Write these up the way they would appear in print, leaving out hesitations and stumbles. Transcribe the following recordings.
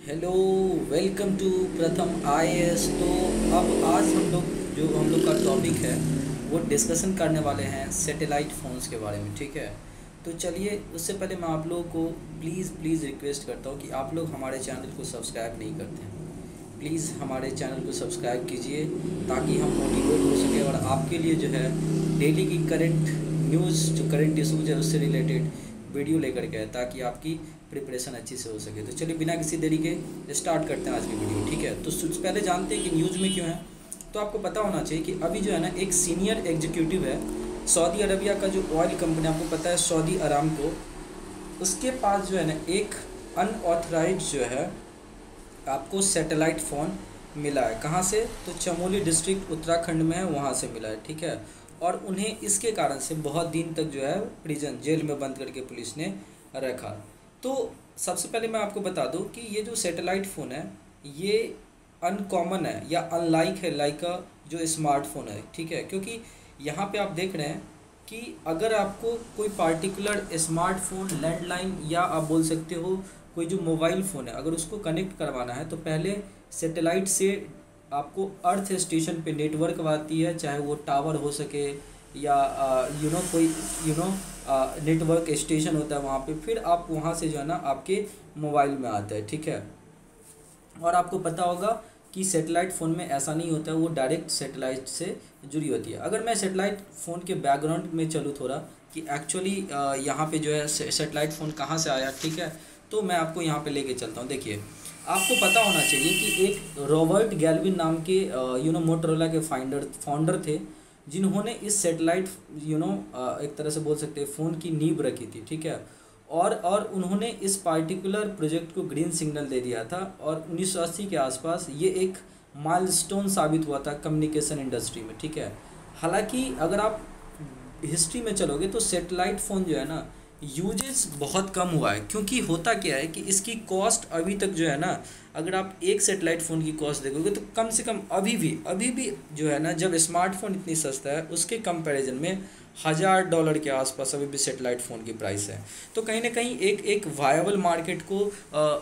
Hello, welcome to प्रथम IAS. तो अब आज हम लोग का टॉपिक है वो डिस्कशन करने वाले हैं सैटेलाइट फ़ोन्स के बारे में। ठीक है, तो चलिए उससे पहले मैं आप लोगों को प्लीज़ प्लीज़ रिक्वेस्ट करता हूँ कि आप लोग हमारे चैनल को सब्सक्राइब नहीं करते हैं। प्लीज़ हमारे चैनल को सब्सक्राइब कीजिए ताकि हम मोटिवेट हो सके और आपके लिए जो है डेली की करंट न्यूज़, जो करंट इशूज़ है उससे रिलेटेड वीडियो लेकर के आए ताकि आपकी प्रिपरेशन अच्छी से हो सके। तो चलिए बिना किसी देरी के स्टार्ट करते हैं आज की वीडियो। ठीक है, तो सबसे पहले जानते हैं कि न्यूज़ में क्यों है। तो आपको पता होना चाहिए कि अभी जो है ना एक सीनियर एग्जीक्यूटिव है सऊदी अरबिया का, जो ऑयल कंपनी आपको पता है सऊदी अरामको, उसके पास जो है ना एक अनऑथराइज जो है आपको सैटेलाइट फ़ोन मिला है। कहाँ से? तो चमोली डिस्ट्रिक्ट उत्तराखंड में है, वहाँ से मिला है। ठीक है, और उन्हें इसके कारण से बहुत दिन तक जो है प्रिजन जेल में बंद करके पुलिस ने रखा। तो सबसे पहले मैं आपको बता दूं कि ये जो सैटेलाइट फ़ोन है ये अनकॉमन है या अनलाइक है लाइक जो स्मार्टफोन है। ठीक है, क्योंकि यहाँ पे आप देख रहे हैं कि अगर आपको कोई पार्टिकुलर स्मार्टफोन, लैंडलाइन या आप बोल सकते हो कोई जो मोबाइल फ़ोन है, अगर उसको कनेक्ट करवाना है तो पहले सैटेलाइट से आपको अर्थ स्टेशन पे नेटवर्क आती है, चाहे वो टावर हो सके या कोई नेटवर्क स्टेशन होता है वहाँ पे, फिर आप वहाँ से जो है ना आपके मोबाइल में आता है। ठीक है, और आपको पता होगा कि सैटेलाइट फ़ोन में ऐसा नहीं होता है, वो डायरेक्ट सैटेलाइट से जुड़ी होती है। अगर मैं सैटेलाइट फ़ोन के बैकग्राउंड में चलूँ थोड़ा कि एक्चुअली यहाँ पे जो है सैटेलाइट फ़ोन कहाँ से आया, ठीक है, तो मैं आपको यहाँ पे लेके चलता हूँ। देखिए, आपको पता होना चाहिए कि एक रॉबर्ट गैल्विन नाम के मोटरोला के फाउंडर थे, जिन्होंने इस सैटेलाइट एक तरह से बोल सकते हैं फ़ोन की नींव रखी थी। ठीक है, और उन्होंने इस पार्टिकुलर प्रोजेक्ट को ग्रीन सिग्नल दे दिया था और 1980 के आसपास ये एक माइलस्टोन साबित हुआ था कम्युनिकेशन इंडस्ट्री में। ठीक है, हालांकि अगर आप हिस्ट्री में चलोगे तो सैटेलाइट फ़ोन जो है ना यूजेस बहुत कम हुआ है, क्योंकि होता क्या है कि इसकी कॉस्ट अभी तक जो है ना, अगर आप एक सैटेलाइट फ़ोन की कॉस्ट देखोगे तो कम से कम अभी भी जो है ना, जब स्मार्टफोन इतनी सस्ता है उसके कंपैरिजन में $1000 के आसपास अभी भी सैटेलाइट फ़ोन की प्राइस है। तो कहीं ना कहीं एक वायबल मार्केट को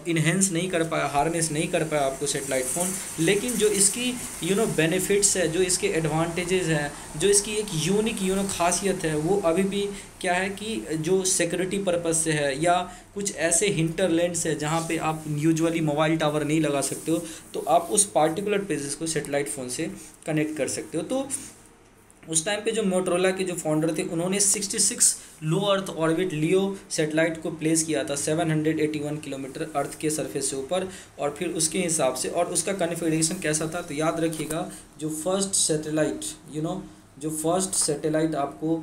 इन्हेंस नहीं कर पाया, हार्नेस नहीं कर पाया आपको सैटेलाइट फ़ोन। लेकिन जो इसकी बेनिफिट्स है, जो इसके एडवांटेजेस हैं, जो इसकी एक यूनिक खासियत है, वो अभी भी क्या है कि जो सिक्योरिटी पर्पस से है या कुछ ऐसे हिंटरलैंड्स है जहाँ पे आप यूजुअली मोबाइल टावर नहीं लगा सकते हो, तो आप उस पार्टिकुलर प्लेसेस को सैटेलाइट फ़ोन से कनेक्ट कर सकते हो। तो उस टाइम पे जो मोटरोला के जो फाउंडर थे उन्होंने 66 लो अर्थ ऑर्बिट लियो सैटेलाइट को प्लेस किया था 781 किलोमीटर अर्थ के सरफेस से ऊपर, और फिर उसके हिसाब से और उसका कन्फिगरेशन कैसा था, तो याद रखिएगा जो फर्स्ट सैटेलाइट आपको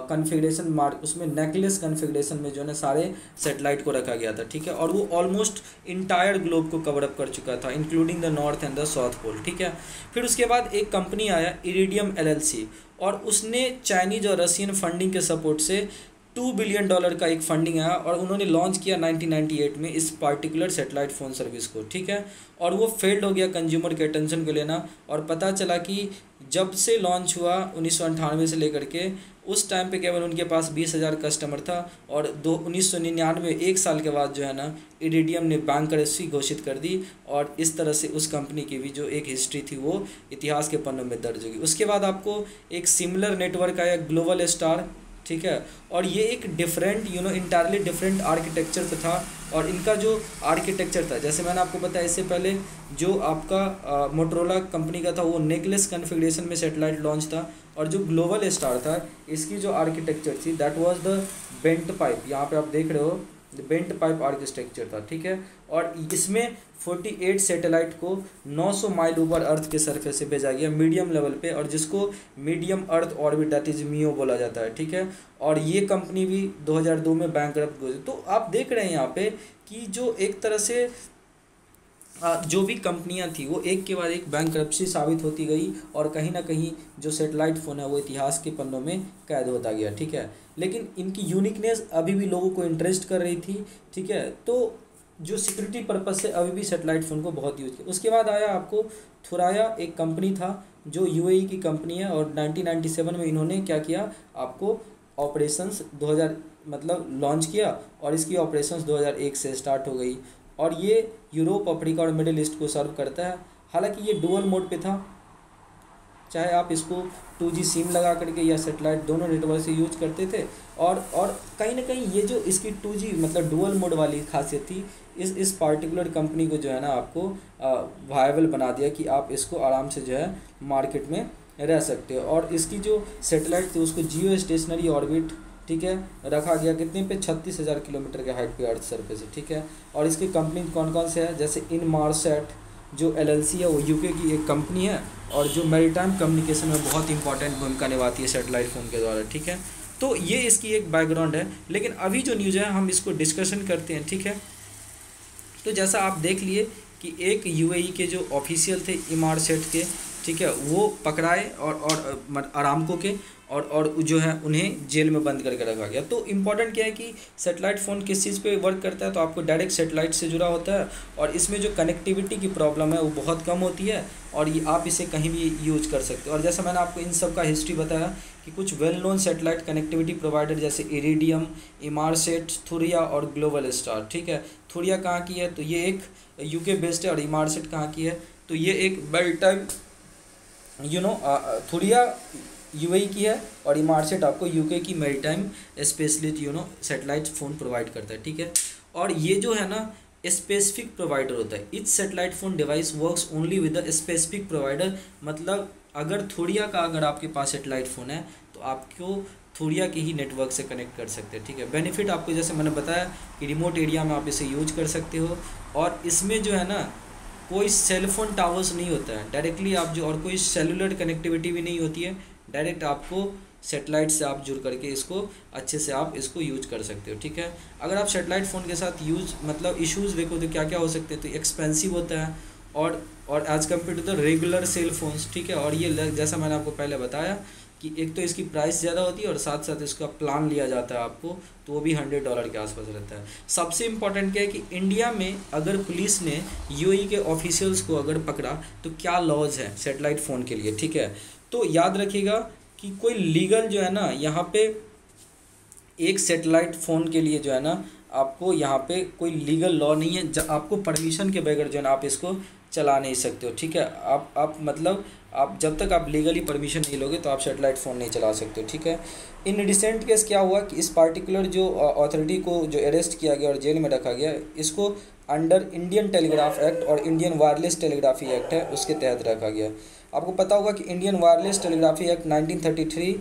कन्फिगरेशन मार्क, उसमें नेकलेस कन्फिगरेशन में जो है ना सारे सैटेलाइट को रखा गया था। ठीक है, और वो ऑलमोस्ट इंटायर ग्लोब को कवर अप कर चुका था including the North and the South Pole. ठीक है, फिर उसके बाद एक कंपनी आया इरिडियम LLC, और उसने चाइनीज़ और रशियन फंडिंग के सपोर्ट से $2 बिलियन का एक फंडिंग आया और उन्होंने लॉन्च किया 1998 में इस पार्टिकुलर सैटेलाइट फ़ोन सर्विस को। ठीक है, और वो फेल्ड हो गया कंज्यूमर के अटेंशन को लेना, और पता चला कि जब से लॉन्च हुआ 1998 से लेकर के उस टाइम पे केवल उनके पास 20,000 कस्टमर था, और 1999 एक साल के बाद जो है ना इरिडियम ने बैंकरप्सी घोषित कर दी, और इस तरह से उस कंपनी की भी जो एक हिस्ट्री थी वो इतिहास के पन्नों में दर्ज होगी। उसके बाद आपको एक सिमिलर नेटवर्क आया ग्लोबल स्टार। ठीक है, और ये एक डिफरेंट इंटायरली डिफरेंट आर्किटेक्चर पे था, और इनका जो आर्किटेक्चर था, जैसे मैंने आपको बताया इससे पहले, जो आपका मोटरोला कंपनी का था वो नेकलेस कन्फिगरेशन में सैटेलाइट लॉन्च था, और जो ग्लोबल स्टार था इसकी जो आर्किटेक्चर थी that was the bent pipe, यहाँ पे आप देख रहे हो बेंट पाइप आर्किटेक्चर था। ठीक है, और इसमें 48 सैटेलाइट को 900 माइल ऊपर अर्थ के सरफेस से भेजा गया मीडियम लेवल पे, और जिसको medium earth orbit that is MEO बोला जाता है। ठीक है, और ये कंपनी भी 2002 में बैंकरप्ट हुई। तो आप देख रहे हैं यहाँ पे कि जो एक तरह से जो भी कंपनियां थी वो एक के बाद एक बैंकरप्सी साबित होती गई, और कहीं ना कहीं जो सैटेलाइट फ़ोन है वो इतिहास के पन्नों में कैद होता गया। ठीक है, लेकिन इनकी यूनिकनेस अभी भी लोगों को इंटरेस्ट कर रही थी। ठीक है, तो जो सिक्योरिटी पर्पस से अभी भी सैटेलाइट फ़ोन को बहुत यूज़ किया। उसके बाद आया आपको थुराया, एक कंपनी था जो UAE की कंपनी है, और 1997 में इन्होंने क्या किया, आपको ऑपरेशंस 2000 मतलब लॉन्च किया, और इसकी ऑपरेशंस 2001 से स्टार्ट हो गई। और ये यूरोप, अफ्रीका और मिडिल ईस्ट को सर्व करता है। हालांकि ये डुअल मोड पे था, चाहे आप इसको 2G सिम लगा करके या सेटेलाइट दोनों नेटवर्क से यूज करते थे। और कहीं ना कहीं ये जो इसकी 2G मतलब डुअल मोड वाली खासियत थी, इस पार्टिकुलर कंपनी को जो है ना आपको वायबल बना दिया कि आप इसको आराम से जो है मार्केट में रह सकते हो। और इसकी जो सेटेलाइट थी उसको जियो स्टेशनरी ऑर्बिट, ठीक है, रखा गया कितने पे 36,000 किलोमीटर के हाइट पे अर्थ सरफेस है, ठीक है। और इसकी कंपनी कौन कौन से है, जैसे इनमारसैट जो LLC है वो यूके की एक कंपनी है और जो मैरीटाइम कम्युनिकेशन में बहुत इंपॉर्टेंट भूमिका निभाती है सैटेलाइट फ़ोन के द्वारा, ठीक है। तो ये इसकी एक बैकग्राउंड है। लेकिन अभी जो न्यूज़ है हम इसको डिस्कशन करते हैं, ठीक है। तो जैसा आप देख लिए कि एक UAE के जो ऑफिशियल थे इमारसेट के, ठीक है, वो पकड़ाए और अरामको के और जो है उन्हें जेल में बंद करके रखा गया। तो इम्पॉर्टेंट क्या है कि सेटेलाइट फ़ोन किस चीज़ पे वर्क करता है, तो आपको डायरेक्ट सेटेलाइट से जुड़ा होता है और इसमें जो कनेक्टिविटी की प्रॉब्लम है वो बहुत कम होती है और ये आप इसे कहीं भी यूज कर सकते हो। और जैसा मैंने आपको इन सब का हिस्ट्री बताया कि कुछ well known satellite connectivity provider जैसे इरिडियम, इमारसेट, थुरिया और ग्लोबल स्टार, ठीक है। थुरिया कहाँ की है, तो ये एक UK बेस्ड है। और इमारसेट कहाँ की है, तो ये एक मैरीटाइम थुरिया UAE की है और इमारसेट आपको UK की maritime specialist satellite phone provide करता है, ठीक है। और ये जो है ना स्पेसिफिक प्रोवाइडर होता है। Etch satellite phone device works only with the specific provider. मतलब अगर थुरिया का अगर आपके पास सेटेलाइट फ़ोन है तो आपको थुरिया के ही नेटवर्क से कनेक्ट कर सकते हैं, ठीक है। बेनिफिट आपको जैसे मैंने बताया कि रिमोट एरिया में आप इसे यूज कर सकते हो और इसमें जो है ना कोई सेलफोन टावर्स नहीं होता है डायरेक्टली आप जो, और कोई सेलुलर कनेक्टिविटी भी नहीं होती है। डायरेक्ट आपको सेटेलाइट से आप जुड़ करके इसको अच्छे से आप इसको यूज कर सकते हो, ठीक है। अगर आप सेटेलाइट फ़ोन के साथ यूज मतलब इश्यूज़ देखो तो क्या क्या हो सकते हैं, तो एक्सपेंसिव होता है और as compare to the regular cell phones, ठीक है। और ये जैसा मैंने आपको पहले बताया कि एक तो इसकी प्राइस ज़्यादा होती है और साथ साथ इसका प्लान लिया जाता है आपको, तो वो भी $100 के आसपास रहता है। सबसे इम्पॉर्टेंट क्या है कि इंडिया में अगर पुलिस ने UAE के ऑफिशियल्स को अगर पकड़ा तो क्या लॉज है सेटेलाइट फ़ोन के लिए, ठीक है। तो याद रखिएगा कि कोई लीगल जो है ना यहाँ पे एक सेटेलाइट फ़ोन के लिए जो है ना आपको यहाँ पे कोई लीगल लॉ नहीं है। जब आपको परमिशन के बगैर जो है ना आप इसको चला नहीं सकते हो, ठीक है। आप मतलब आप जब तक आप लीगली परमिशन नहीं लोगे तो आप सेटेलाइट फ़ोन नहीं चला सकते हो, ठीक है। इन रिसेंट केस क्या हुआ कि इस पार्टिकुलर जो अथॉरिटी को जो अरेस्ट किया गया और जेल में रखा गया, इसको अंडर इंडियन टेलीग्राफ एक्ट और इंडियन वायरलेस टेलीग्राफी एक्ट है उसके तहत रखा गया। आपको पता होगा कि इंडियन वायरलेस टेलीग्राफी एक्ट 1933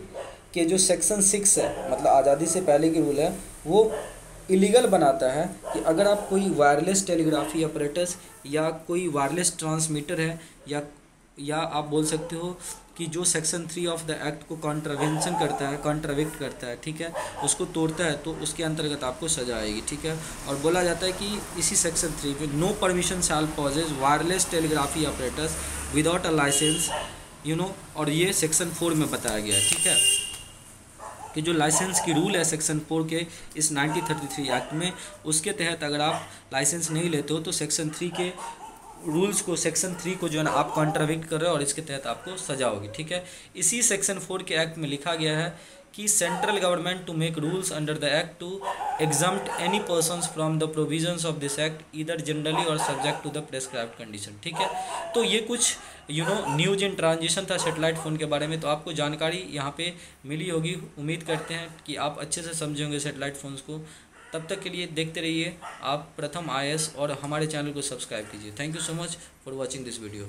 के जो सेक्शन 6 है, मतलब आज़ादी से पहले की रूल है, वो इलीगल बनाता है कि अगर आप कोई वायरलेस टेलीग्राफी ऑपरेटर्स या कोई वायरलेस ट्रांसमीटर है या आप बोल सकते हो कि जो सेक्शन 3 ऑफ द एक्ट को कॉन्ट्राविक्ट करता है, ठीक है, उसको तोड़ता है, तो उसके अंतर्गत आपको सजा आएगी, ठीक है। और बोला जाता है कि इसी सेक्शन 3 में no permission shall possess wireless telegraphy operators without a licence, और ये सेक्शन 4 में बताया गया है, ठीक है, कि जो लाइसेंस की रूल है सेक्शन 4 के इस 1933 एक्ट में, उसके तहत अगर आप लाइसेंस नहीं लेते हो तो सेक्शन 3 के रूल्स को, सेक्शन 3 को जो है ना आप कॉन्ट्राविक्ट कर रहे हो और इसके तहत आपको सजा होगी, ठीक है। इसी सेक्शन 4 के एक्ट में लिखा गया है कि central government to make rules under the act to exempt any persons from the provisions of this act either generally or subject to the prescribed condition, ठीक है। तो ये कुछ न्यूज इन ट्रांजिशन था सेटेलाइट फ़ोन के बारे में। तो आपको जानकारी यहाँ पे मिली होगी, उम्मीद करते हैं कि आप अच्छे से समझेंगे सेटेलाइट फ़ोन्स को। तब तक के लिए देखते रहिए आप प्रथम IAS और हमारे चैनल को सब्सक्राइब कीजिए। Thank you so much for watching this video.